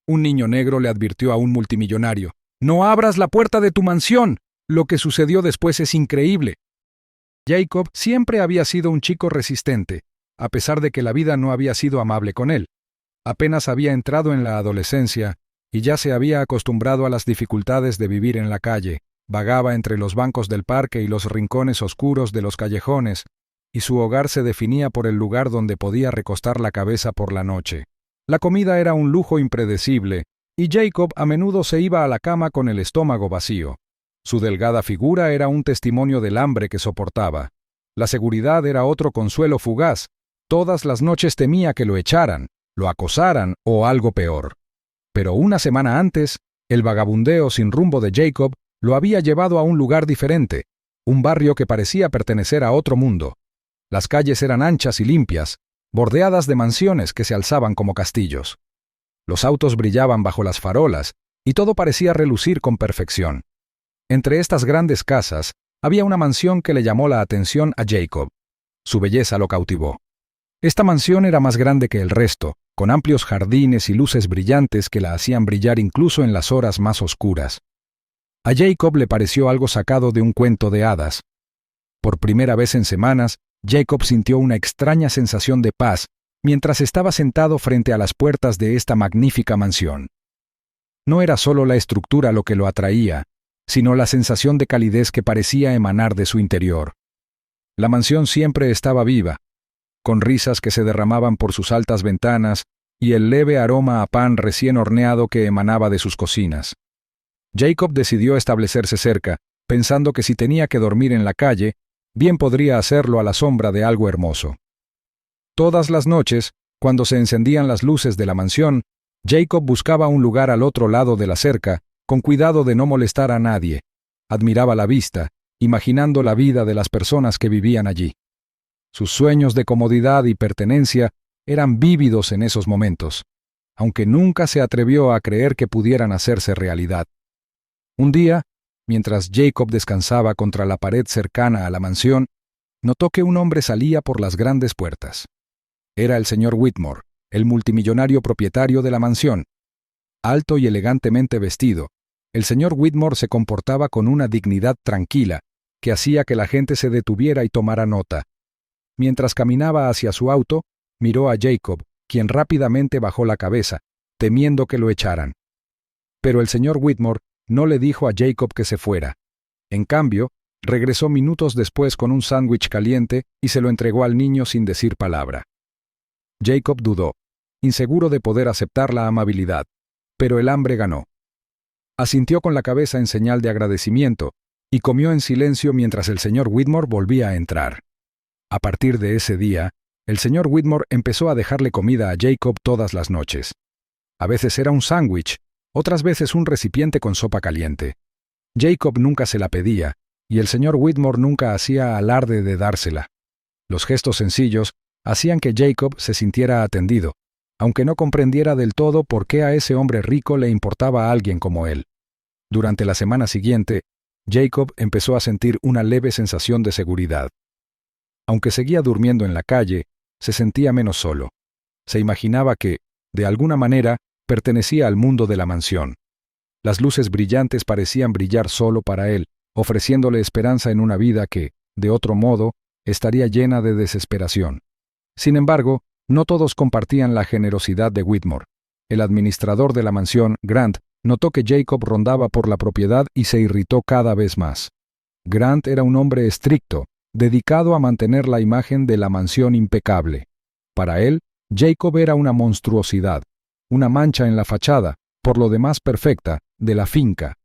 Un niño negro le advirtió a un multimillonario: «No abras la puerta de tu mansión. Lo que sucedió después es increíble». Jacob siempre había sido un chico resistente, a pesar de que la vida no había sido amable con él. Apenas había entrado en la adolescencia y ya se había acostumbrado a las dificultades de vivir en la calle. Vagaba entre los bancos del parque y los rincones oscuros de los callejones, y su hogar se definía por el lugar donde podía recostar la cabeza por la noche. La comida era un lujo impredecible, y Jacob a menudo se iba a la cama con el estómago vacío. Su delgada figura era un testimonio del hambre que soportaba. La seguridad era otro consuelo fugaz. Todas las noches temía que lo echaran, lo acosaran o algo peor. Pero una semana antes, el vagabundeo sin rumbo de Jacob lo había llevado a un lugar diferente, un barrio que parecía pertenecer a otro mundo. Las calles eran anchas y limpias, bordeadas de mansiones que se alzaban como castillos. Los autos brillaban bajo las farolas, y todo parecía relucir con perfección. Entre estas grandes casas, había una mansión que le llamó la atención a Jacob. Su belleza lo cautivó. Esta mansión era más grande que el resto, con amplios jardines y luces brillantes que la hacían brillar incluso en las horas más oscuras. A Jacob le pareció algo sacado de un cuento de hadas. Por primera vez en semanas, Jacob sintió una extraña sensación de paz mientras estaba sentado frente a las puertas de esta magnífica mansión. No era solo la estructura lo que lo atraía, sino la sensación de calidez que parecía emanar de su interior. La mansión siempre estaba viva, con risas que se derramaban por sus altas ventanas y el leve aroma a pan recién horneado que emanaba de sus cocinas. Jacob decidió establecerse cerca, pensando que si tenía que dormir en la calle, bien podría hacerlo a la sombra de algo hermoso. Todas las noches, cuando se encendían las luces de la mansión, Jacob buscaba un lugar al otro lado de la cerca, con cuidado de no molestar a nadie. Admiraba la vista, imaginando la vida de las personas que vivían allí. Sus sueños de comodidad y pertenencia eran vívidos en esos momentos, aunque nunca se atrevió a creer que pudieran hacerse realidad. Un día, mientras Jacob descansaba contra la pared cercana a la mansión, notó que un hombre salía por las grandes puertas. Era el señor Whitmore, el multimillonario propietario de la mansión. Alto y elegantemente vestido, el señor Whitmore se comportaba con una dignidad tranquila que hacía que la gente se detuviera y tomara nota. Mientras caminaba hacia su auto, miró a Jacob, quien rápidamente bajó la cabeza, temiendo que lo echaran. Pero el señor Whitmore no le dijo a Jacob que se fuera. En cambio, regresó minutos después con un sándwich caliente y se lo entregó al niño sin decir palabra. Jacob dudó, inseguro de poder aceptar la amabilidad, pero el hambre ganó. Asintió con la cabeza en señal de agradecimiento y comió en silencio mientras el señor Whitmore volvía a entrar. A partir de ese día, el señor Whitmore empezó a dejarle comida a Jacob todas las noches. A veces era un sándwich, otras veces un recipiente con sopa caliente. Jacob nunca se la pedía, y el señor Whitmore nunca hacía alarde de dársela. Los gestos sencillos hacían que Jacob se sintiera atendido, aunque no comprendiera del todo por qué a ese hombre rico le importaba a alguien como él. Durante la semana siguiente, Jacob empezó a sentir una leve sensación de seguridad. Aunque seguía durmiendo en la calle, se sentía menos solo. Se imaginaba que, de alguna manera, pertenecía al mundo de la mansión. Las luces brillantes parecían brillar solo para él, ofreciéndole esperanza en una vida que, de otro modo, estaría llena de desesperación. Sin embargo, no todos compartían la generosidad de Whitmore. El administrador de la mansión, Grant, notó que Jacob rondaba por la propiedad y se irritó cada vez más. Grant era un hombre estricto, dedicado a mantener la imagen de la mansión impecable. Para él, Jacob era una monstruosidad, una mancha en la fachada, por lo demás perfecta, de la finca.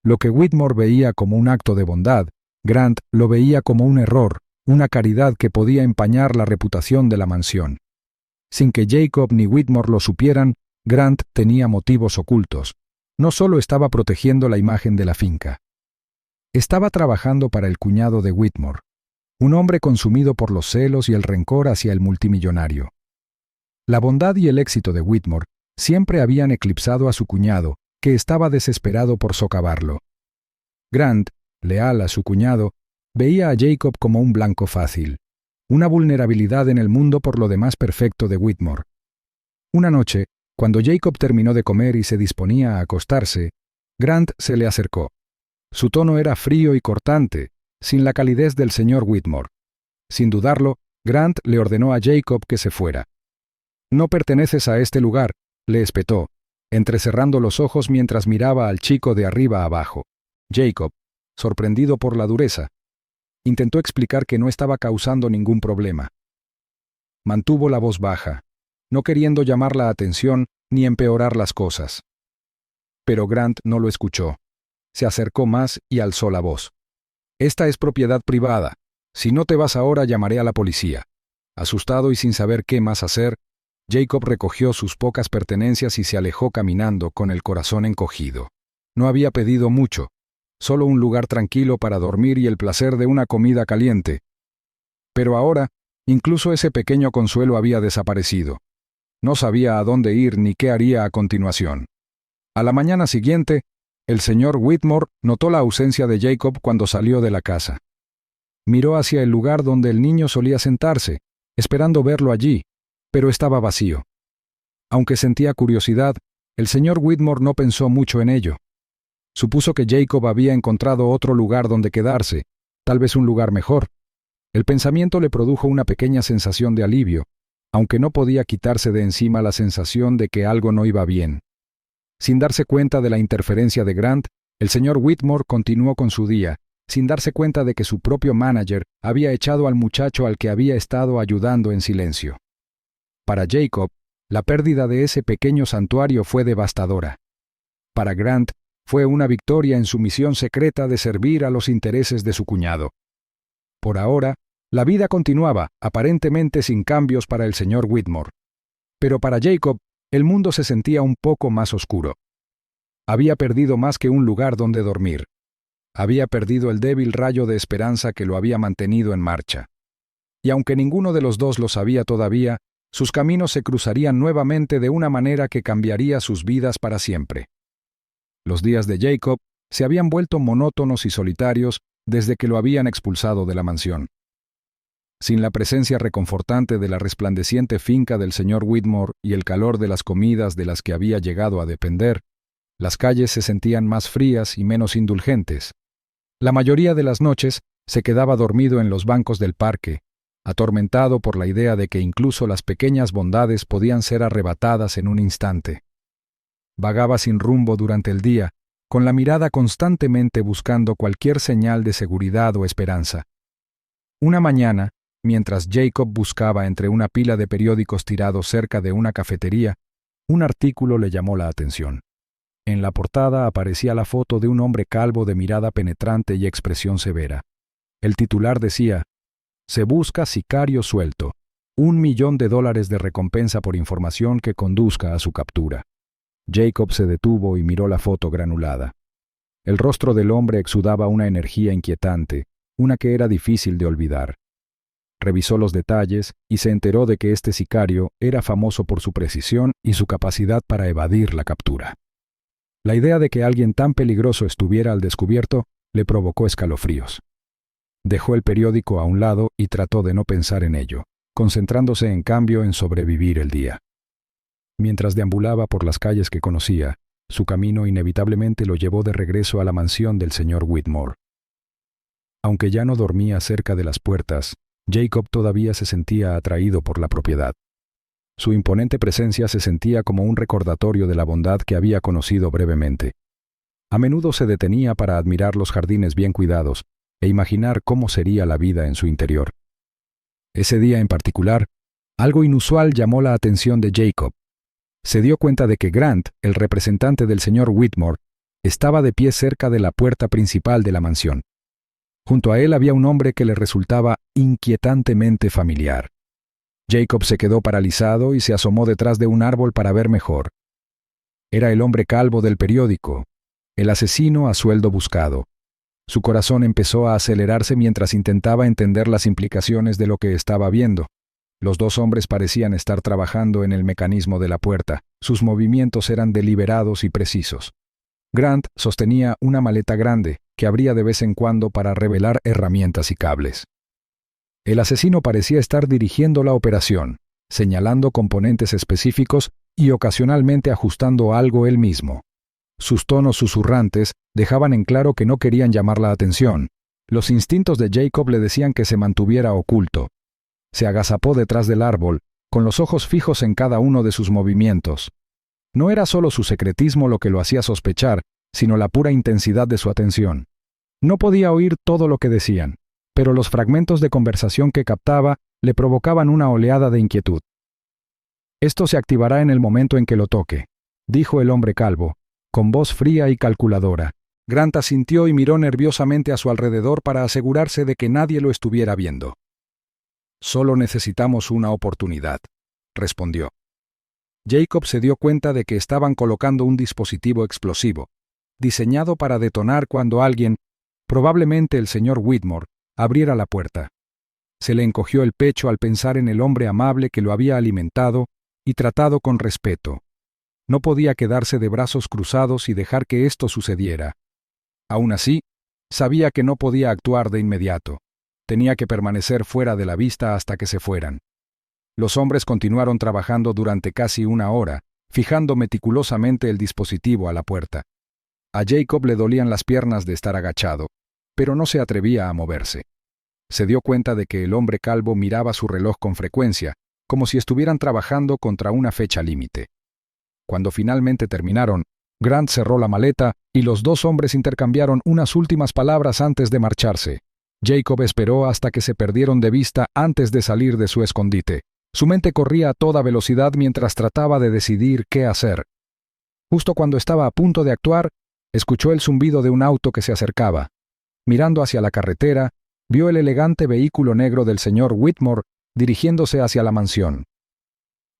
Lo que Whitmore veía como un acto de bondad, Grant lo veía como un error, una caridad que podía empañar la reputación de la mansión. Sin que Jacob ni Whitmore lo supieran, Grant tenía motivos ocultos. No solo estaba protegiendo la imagen de la finca. Estaba trabajando para el cuñado de Whitmore, un hombre consumido por los celos y el rencor hacia el multimillonario. La bondad y el éxito de Whitmore siempre habían eclipsado a su cuñado, que estaba desesperado por socavarlo. Grant, leal a su cuñado, veía a Jacob como un blanco fácil, una vulnerabilidad en el mundo por lo demás perfecto de Whitmore. Una noche, Cuando Jacob terminó de comer y se disponía a acostarse, Grant se le acercó. Su tono era frío y cortante, sin la calidez del señor Whitmore. Sin dudarlo, Grant le ordenó a Jacob que se fuera. «No perteneces a este lugar», le espetó, entrecerrando los ojos mientras miraba al chico de arriba abajo. Jacob, sorprendido por la dureza, intentó explicar que no estaba causando ningún problema. Mantuvo la voz baja, no queriendo llamar la atención ni empeorar las cosas. Pero Grant no lo escuchó. Se acercó más y alzó la voz. «Esta es propiedad privada. Si no te vas ahora, llamaré a la policía». Asustado y sin saber qué más hacer, Jacob recogió sus pocas pertenencias y se alejó caminando con el corazón encogido. No había pedido mucho, solo un lugar tranquilo para dormir y el placer de una comida caliente. Pero ahora, incluso ese pequeño consuelo había desaparecido. No sabía a dónde ir ni qué haría a continuación. A la mañana siguiente, el señor Whitmore notó la ausencia de Jacob cuando salió de la casa. Miró hacia el lugar donde el niño solía sentarse, esperando verlo allí, pero estaba vacío. Aunque sentía curiosidad, el señor Whitmore no pensó mucho en ello. Supuso que Jacob había encontrado otro lugar donde quedarse, tal vez un lugar mejor. El pensamiento le produjo una pequeña sensación de alivio, aunque no podía quitarse de encima la sensación de que algo no iba bien. Sin darse cuenta de la interferencia de Grant, el señor Whitmore continuó con su día, sin darse cuenta de que su propio manager había echado al muchacho al que había estado ayudando en silencio. Para Jacob, la pérdida de ese pequeño santuario fue devastadora. Para Grant, fue una victoria en su misión secreta de servir a los intereses de su cuñado. Por ahora, la vida continuaba, aparentemente sin cambios para el señor Whitmore. Pero para Jacob, el mundo se sentía un poco más oscuro. Había perdido más que un lugar donde dormir. Había perdido el débil rayo de esperanza que lo había mantenido en marcha. Y aunque ninguno de los dos lo sabía todavía, sus caminos se cruzarían nuevamente de una manera que cambiaría sus vidas para siempre. Los días de Jacob se habían vuelto monótonos y solitarios desde que lo habían expulsado de la mansión. Sin la presencia reconfortante de la resplandeciente finca del señor Whitmore y el calor de las comidas de las que había llegado a depender, las calles se sentían más frías y menos indulgentes. La mayoría de las noches se quedaba dormido en los bancos del parque, atormentado por la idea de que incluso las pequeñas bondades podían ser arrebatadas en un instante. Vagaba sin rumbo durante el día, con la mirada constantemente buscando cualquier señal de seguridad o esperanza. Una mañana, mientras Jacob buscaba entre una pila de periódicos tirados cerca de una cafetería, un artículo le llamó la atención. En la portada aparecía la foto de un hombre calvo de mirada penetrante y expresión severa. El titular decía: «Se busca sicario suelto. $1 millón de recompensa por información que conduzca a su captura». Jacob se detuvo y miró la foto granulada. El rostro del hombre exudaba una energía inquietante, una que era difícil de olvidar. Revisó los detalles y se enteró de que este sicario era famoso por su precisión y su capacidad para evadir la captura. La idea de que alguien tan peligroso estuviera al descubierto le provocó escalofríos. Dejó el periódico a un lado y trató de no pensar en ello, concentrándose en cambio en sobrevivir el día. Mientras deambulaba por las calles que conocía, su camino inevitablemente lo llevó de regreso a la mansión del señor Whitmore. Aunque ya no dormía cerca de las puertas, Jacob todavía se sentía atraído por la propiedad. Su imponente presencia se sentía como un recordatorio de la bondad que había conocido brevemente. A menudo se detenía para admirar los jardines bien cuidados e imaginar cómo sería la vida en su interior. Ese día en particular, algo inusual llamó la atención de Jacob. Se dio cuenta de que Grant, el representante del señor Whitmore, estaba de pie cerca de la puerta principal de la mansión. Junto a él había un hombre que le resultaba inquietantemente familiar. Jacob se quedó paralizado y se asomó detrás de un árbol para ver mejor. Era el hombre calvo del periódico, el asesino a sueldo buscado. Su corazón empezó a acelerarse mientras intentaba entender las implicaciones de lo que estaba viendo. Los dos hombres parecían estar trabajando en el mecanismo de la puerta. Sus movimientos eran deliberados y precisos. Grant sostenía una maleta grande que abría de vez en cuando para revelar herramientas y cables. El asesino parecía estar dirigiendo la operación, señalando componentes específicos y ocasionalmente ajustando algo él mismo. Sus tonos susurrantes dejaban en claro que no querían llamar la atención. Los instintos de Jacob le decían que se mantuviera oculto. Se agazapó detrás del árbol, con los ojos fijos en cada uno de sus movimientos. No era solo su secretismo lo que lo hacía sospechar, sino la pura intensidad de su atención. No podía oír todo lo que decían, pero los fragmentos de conversación que captaba le provocaban una oleada de inquietud. «Esto se activará en el momento en que lo toque», dijo el hombre calvo, con voz fría y calculadora. Grant asintió y miró nerviosamente a su alrededor para asegurarse de que nadie lo estuviera viendo. «Solo necesitamos una oportunidad», respondió. Jacob se dio cuenta de que estaban colocando un dispositivo explosivo, diseñado para detonar cuando alguien, probablemente el señor Whitmore, abriera la puerta. Se le encogió el pecho al pensar en el hombre amable que lo había alimentado y tratado con respeto. No podía quedarse de brazos cruzados y dejar que esto sucediera. Aún así, sabía que no podía actuar de inmediato. Tenía que permanecer fuera de la vista hasta que se fueran. Los hombres continuaron trabajando durante casi una hora, fijando meticulosamente el dispositivo a la puerta. A Jacob le dolían las piernas de estar agachado, pero no se atrevía a moverse. Se dio cuenta de que el hombre calvo miraba su reloj con frecuencia, como si estuvieran trabajando contra una fecha límite. Cuando finalmente terminaron, Grant cerró la maleta y los dos hombres intercambiaron unas últimas palabras antes de marcharse. Jacob esperó hasta que se perdieron de vista antes de salir de su escondite. Su mente corría a toda velocidad mientras trataba de decidir qué hacer. Justo cuando estaba a punto de actuar, escuchó el zumbido de un auto que se acercaba. Mirando hacia la carretera, vio el elegante vehículo negro del señor Whitmore dirigiéndose hacia la mansión.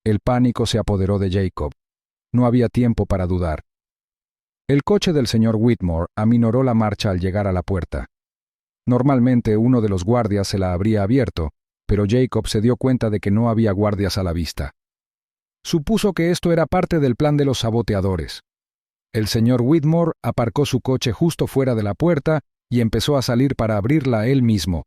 El pánico se apoderó de Jacob. No había tiempo para dudar. El coche del señor Whitmore aminoró la marcha al llegar a la puerta. Normalmente uno de los guardias se la habría abierto, pero Jacob se dio cuenta de que no había guardias a la vista. Supuso que esto era parte del plan de los saboteadores. El señor Whitmore aparcó su coche justo fuera de la puerta y empezó a salir para abrirla él mismo.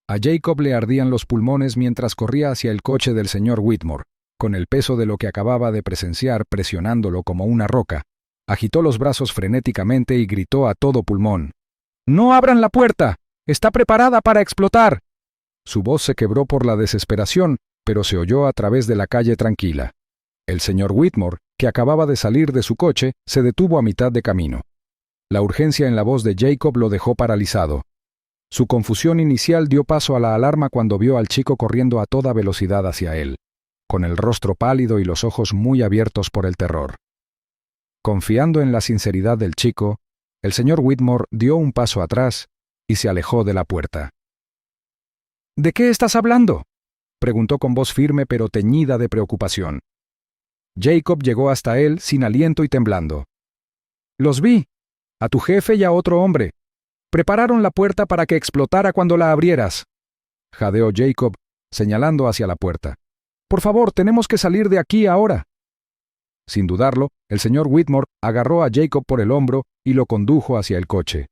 A Jacob le ardían los pulmones mientras corría hacia el coche del señor Whitmore, con el peso de lo que acababa de presenciar presionándolo como una roca. Agitó los brazos frenéticamente y gritó a todo pulmón: «¡No abran la puerta! ¡Está preparada para explotar!». Su voz se quebró por la desesperación, pero se oyó a través de la calle tranquila. El señor Whitmore, que acababa de salir de su coche, se detuvo a mitad de camino. La urgencia en la voz de Jacob lo dejó paralizado. Su confusión inicial dio paso a la alarma cuando vio al chico corriendo a toda velocidad hacia él, con el rostro pálido y los ojos muy abiertos por el terror. Confiando en la sinceridad del chico, el señor Whitmore dio un paso atrás y se alejó de la puerta. «¿De qué estás hablando?», preguntó con voz firme pero teñida de preocupación. Jacob llegó hasta él sin aliento y temblando. «Los vi, a tu jefe y a otro hombre. Prepararon la puerta para que explotara cuando la abrieras», jadeó Jacob, señalando hacia la puerta. «Por favor, tenemos que salir de aquí ahora». Sin dudarlo, el señor Whitmore agarró a Jacob por el hombro y lo condujo hacia el coche.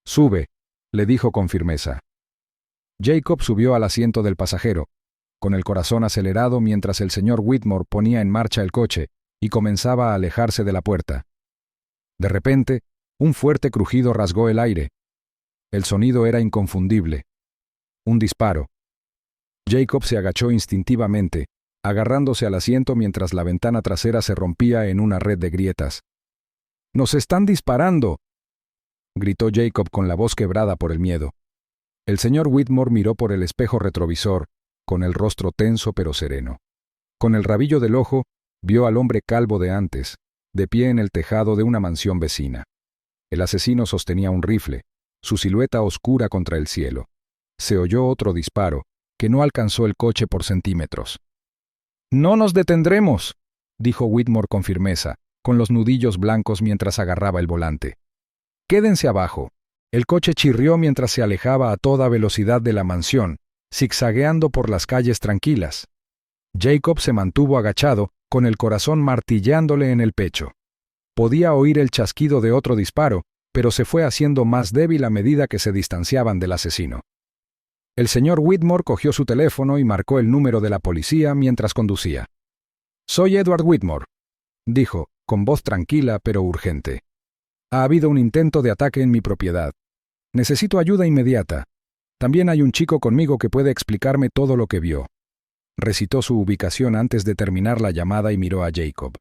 «Sube», le dijo con firmeza. Jacob subió al asiento del pasajero, con el corazón acelerado mientras el señor Whitmore ponía en marcha el coche y comenzaba a alejarse de la puerta. De repente, un fuerte crujido rasgó el aire. El sonido era inconfundible. Un disparo. Jacob se agachó instintivamente, agarrándose al asiento mientras la ventana trasera se rompía en una red de grietas. «¡Nos están disparando!», gritó Jacob con la voz quebrada por el miedo. El señor Whitmore miró por el espejo retrovisor, con el rostro tenso pero sereno. Con el rabillo del ojo, vio al hombre calvo de antes, de pie en el tejado de una mansión vecina. El asesino sostenía un rifle, su silueta oscura contra el cielo. Se oyó otro disparo, que no alcanzó el coche por centímetros. «No nos detendremos», dijo Whitmore con firmeza, con los nudillos blancos mientras agarraba el volante. «Quédense abajo». El coche chirrió mientras se alejaba a toda velocidad de la mansión, zigzagueando por las calles tranquilas. Jacob se mantuvo agachado, con el corazón martillándole en el pecho. Podía oír el chasquido de otro disparo, pero se fue haciendo más débil a medida que se distanciaban del asesino. El señor Whitmore cogió su teléfono y marcó el número de la policía mientras conducía. Soy Edward Whitmore, dijo, con voz tranquila pero urgente. Ha habido un intento de ataque en mi propiedad. Necesito ayuda inmediata. También hay un chico conmigo que puede explicarme todo lo que vio. Recitó su ubicación antes de terminar la llamada y miró a Jacob.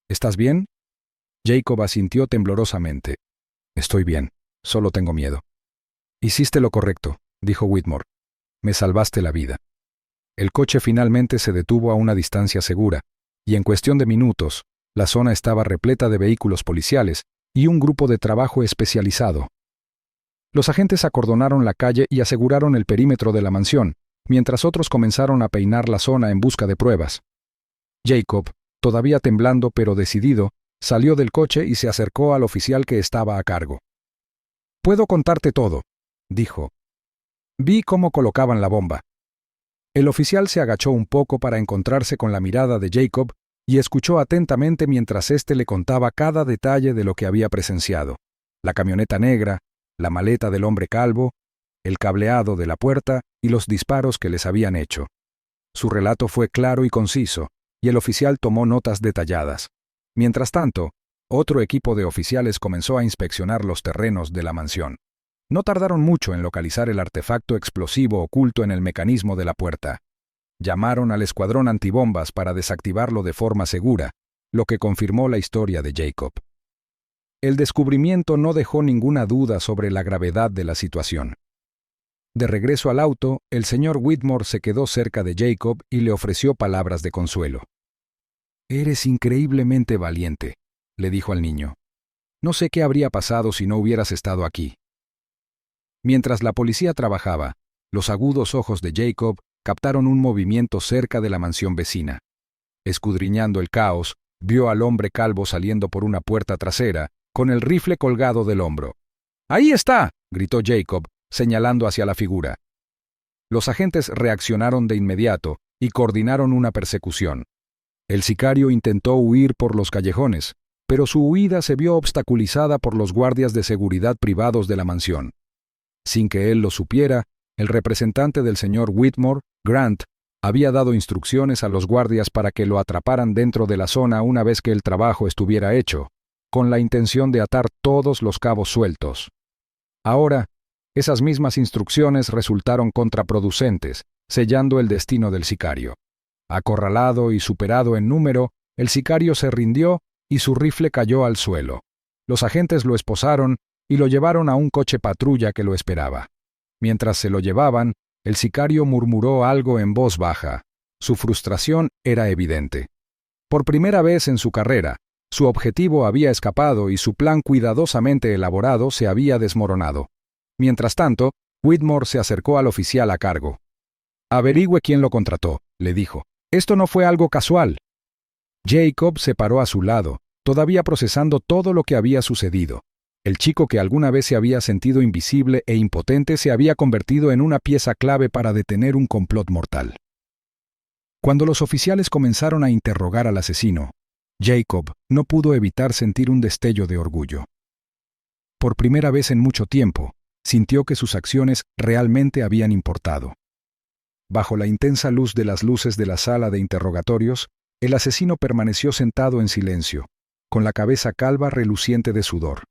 ¿Estás bien? Jacob asintió temblorosamente. Estoy bien, solo tengo miedo. Hiciste lo correcto, dijo Whitmore. Me salvaste la vida. El coche finalmente se detuvo a una distancia segura, y en cuestión de minutos, la zona estaba repleta de vehículos policiales y un grupo de trabajo especializado. Los agentes acordonaron la calle y aseguraron el perímetro de la mansión, mientras otros comenzaron a peinar la zona en busca de pruebas. Jacob, todavía temblando pero decidido, salió del coche y se acercó al oficial que estaba a cargo. «Puedo contarte todo», dijo. «Vi cómo colocaban la bomba». El oficial se agachó un poco para encontrarse con la mirada de Jacob y escuchó atentamente mientras éste le contaba cada detalle de lo que había presenciado: la camioneta negra, la maleta del hombre calvo, el cableado de la puerta y los disparos que les habían hecho. Su relato fue claro y conciso, y el oficial tomó notas detalladas. Mientras tanto, otro equipo de oficiales comenzó a inspeccionar los terrenos de la mansión. No tardaron mucho en localizar el artefacto explosivo oculto en el mecanismo de la puerta. Llamaron al escuadrón antibombas para desactivarlo de forma segura, lo que confirmó la historia de Jacob. El descubrimiento no dejó ninguna duda sobre la gravedad de la situación. De regreso al auto, el señor Whitmore se quedó cerca de Jacob y le ofreció palabras de consuelo. «Eres increíblemente valiente», le dijo al niño. «No sé qué habría pasado si no hubieras estado aquí». Mientras la policía trabajaba, los agudos ojos de Jacob captaron un movimiento cerca de la mansión vecina. Escudriñando el caos, vio al hombre calvo saliendo por una puerta trasera, con el rifle colgado del hombro. «¡Ahí está!», gritó Jacob, señalando hacia la figura. Los agentes reaccionaron de inmediato y coordinaron una persecución. El sicario intentó huir por los callejones, pero su huida se vio obstaculizada por los guardias de seguridad privados de la mansión. Sin que él lo supiera, el representante del señor Whitmore, Grant, había dado instrucciones a los guardias para que lo atraparan dentro de la zona una vez que el trabajo estuviera hecho, con la intención de atar todos los cabos sueltos. Ahora, esas mismas instrucciones resultaron contraproducentes, sellando el destino del sicario. Acorralado y superado en número, el sicario se rindió y su rifle cayó al suelo. Los agentes lo esposaron y lo llevaron a un coche patrulla que lo esperaba. Mientras se lo llevaban, el sicario murmuró algo en voz baja. Su frustración era evidente. Por primera vez en su carrera, su objetivo había escapado y su plan cuidadosamente elaborado se había desmoronado. Mientras tanto, Whitmore se acercó al oficial a cargo. «Averigüe quién lo contrató», le dijo. «Esto no fue algo casual». Jacob se paró a su lado, todavía procesando todo lo que había sucedido. El chico que alguna vez se había sentido invisible e impotente se había convertido en una pieza clave para detener un complot mortal. Cuando los oficiales comenzaron a interrogar al asesino, Jacob no pudo evitar sentir un destello de orgullo. Por primera vez en mucho tiempo, sintió que sus acciones realmente habían importado. Bajo la intensa luz de las luces de la sala de interrogatorios, el asesino permaneció sentado en silencio, con la cabeza calva reluciente de sudor.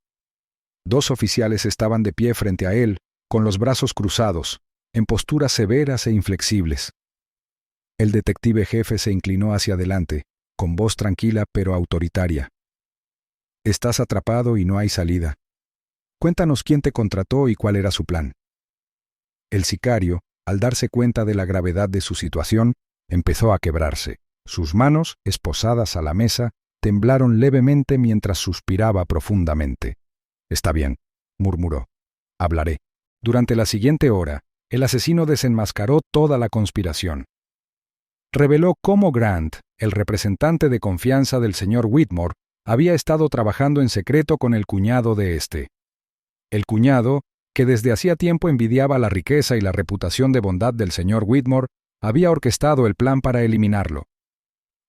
Dos oficiales estaban de pie frente a él, con los brazos cruzados, en posturas severas e inflexibles. El detective jefe se inclinó hacia adelante, con voz tranquila pero autoritaria. «Estás atrapado y no hay salida. Cuéntanos quién te contrató y cuál era su plan». El sicario, al darse cuenta de la gravedad de su situación, empezó a quebrarse. Sus manos, esposadas a la mesa, temblaron levemente mientras suspiraba profundamente. «Está bien», murmuró. «Hablaré». Durante la siguiente hora, el asesino desenmascaró toda la conspiración. Reveló cómo Grant, el representante de confianza del señor Whitmore, había estado trabajando en secreto con el cuñado de este. El cuñado, que desde hacía tiempo envidiaba la riqueza y la reputación de bondad del señor Whitmore, había orquestado el plan para eliminarlo.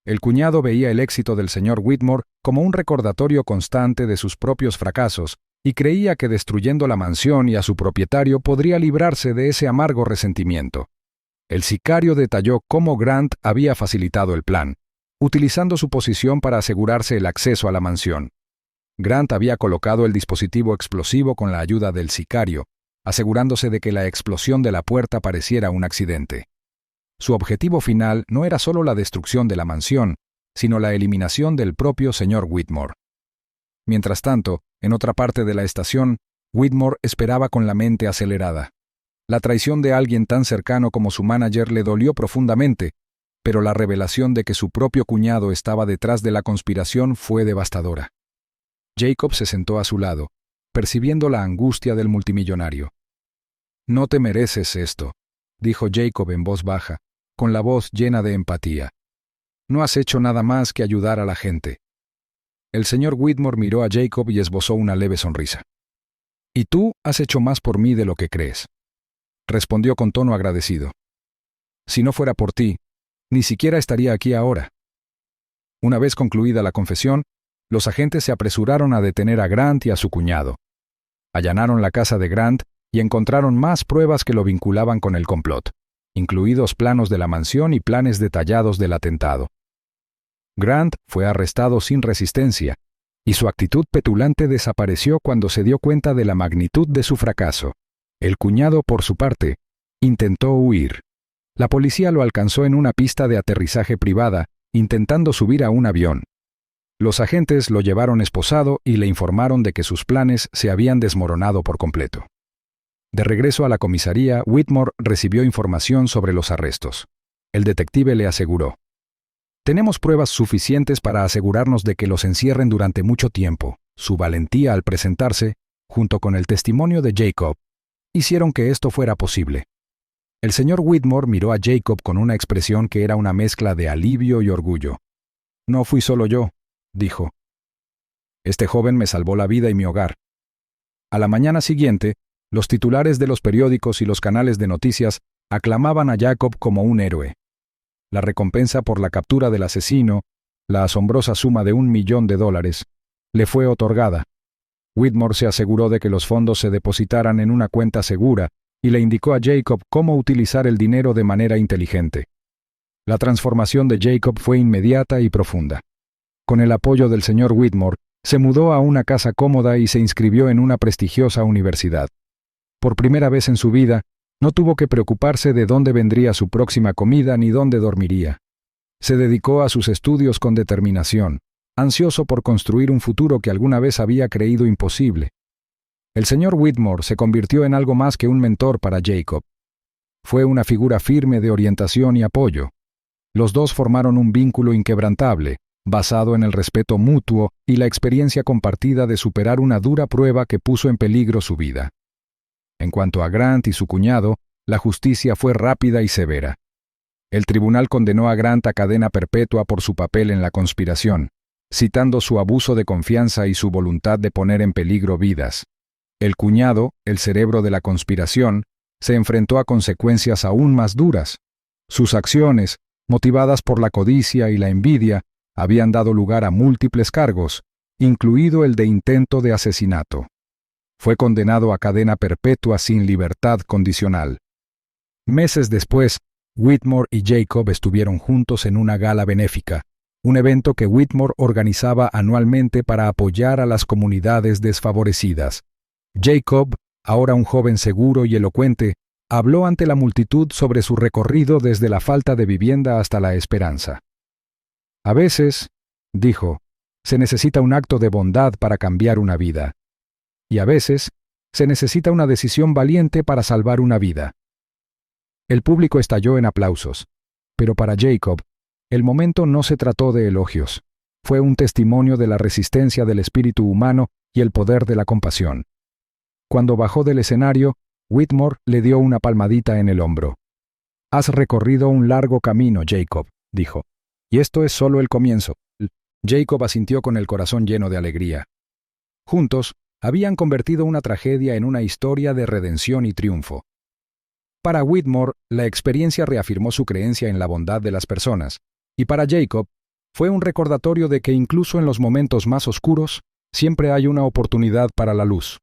El cuñado veía el éxito del señor Whitmore como un recordatorio constante de sus propios fracasos y creía que destruyendo la mansión y a su propietario podría librarse de ese amargo resentimiento. El sicario detalló cómo Grant había facilitado el plan, utilizando su posición para asegurarse el acceso a la mansión. Grant había colocado el dispositivo explosivo con la ayuda del sicario, asegurándose de que la explosión de la puerta pareciera un accidente. Su objetivo final no era solo la destrucción de la mansión, sino la eliminación del propio señor Whitmore. Mientras tanto, en otra parte de la estación, Whitmore esperaba con la mente acelerada. La traición de alguien tan cercano como su manager le dolió profundamente, pero la revelación de que su propio cuñado estaba detrás de la conspiración fue devastadora. Jacob se sentó a su lado, percibiendo la angustia del multimillonario. «No te mereces esto», dijo Jacob en voz baja, con la voz llena de empatía. «No has hecho nada más que ayudar a la gente». El señor Whitmore miró a Jacob y esbozó una leve sonrisa. «Y tú has hecho más por mí de lo que crees», respondió con tono agradecido. «Si no fuera por ti, ni siquiera estaría aquí ahora». Una vez concluida la confesión, los agentes se apresuraron a detener a Grant y a su cuñado. Allanaron la casa de Grant y encontraron más pruebas que lo vinculaban con el complot, incluidos planos de la mansión y planes detallados del atentado. Grant fue arrestado sin resistencia, y su actitud petulante desapareció cuando se dio cuenta de la magnitud de su fracaso. El cuñado, por su parte, intentó huir. La policía lo alcanzó en una pista de aterrizaje privada, intentando subir a un avión. Los agentes lo llevaron esposado y le informaron de que sus planes se habían desmoronado por completo. De regreso a la comisaría, Whitmore recibió información sobre los arrestos. El detective le aseguró: «Tenemos pruebas suficientes para asegurarnos de que los encierren durante mucho tiempo». Su valentía al presentarse, junto con el testimonio de Jacob, hicieron que esto fuera posible. El señor Whitmore miró a Jacob con una expresión que era una mezcla de alivio y orgullo. «No fui solo yo», dijo. «Este joven me salvó la vida y mi hogar». A la mañana siguiente, los titulares de los periódicos y los canales de noticias aclamaban a Jacob como un héroe. La recompensa por la captura del asesino, la asombrosa suma de $1 millón, le fue otorgada. Whitmore se aseguró de que los fondos se depositaran en una cuenta segura y le indicó a Jacob cómo utilizar el dinero de manera inteligente. La transformación de Jacob fue inmediata y profunda. Con el apoyo del señor Whitmore, se mudó a una casa cómoda y se inscribió en una prestigiosa universidad. Por primera vez en su vida, no tuvo que preocuparse de dónde vendría su próxima comida ni dónde dormiría. Se dedicó a sus estudios con determinación, ansioso por construir un futuro que alguna vez había creído imposible. El señor Whitmore se convirtió en algo más que un mentor para Jacob. Fue una figura firme de orientación y apoyo. Los dos formaron un vínculo inquebrantable, basado en el respeto mutuo y la experiencia compartida de superar una dura prueba que puso en peligro su vida. En cuanto a Grant y su cuñado, la justicia fue rápida y severa. El tribunal condenó a Grant a cadena perpetua por su papel en la conspiración, citando su abuso de confianza y su voluntad de poner en peligro vidas. El cuñado, el cerebro de la conspiración, se enfrentó a consecuencias aún más duras. Sus acciones, motivadas por la codicia y la envidia, habían dado lugar a múltiples cargos, incluido el de intento de asesinato. Fue condenado a cadena perpetua sin libertad condicional. Meses después, Whitmore y Jacob estuvieron juntos en una gala benéfica, un evento que Whitmore organizaba anualmente para apoyar a las comunidades desfavorecidas. Jacob, ahora un joven seguro y elocuente, habló ante la multitud sobre su recorrido desde la falta de vivienda hasta la esperanza. «A veces», dijo, «se necesita un acto de bondad para cambiar una vida. Y a veces, se necesita una decisión valiente para salvar una vida». El público estalló en aplausos, pero para Jacob, el momento no se trató de elogios. Fue un testimonio de la resistencia del espíritu humano y el poder de la compasión. Cuando bajó del escenario, Whitmore le dio una palmadita en el hombro. «Has recorrido un largo camino, Jacob», dijo, «y esto es solo el comienzo». Jacob asintió con el corazón lleno de alegría. Juntos, habían convertido una tragedia en una historia de redención y triunfo. Para Whitmore, la experiencia reafirmó su creencia en la bondad de las personas, y para Jacob, fue un recordatorio de que incluso en los momentos más oscuros, siempre hay una oportunidad para la luz.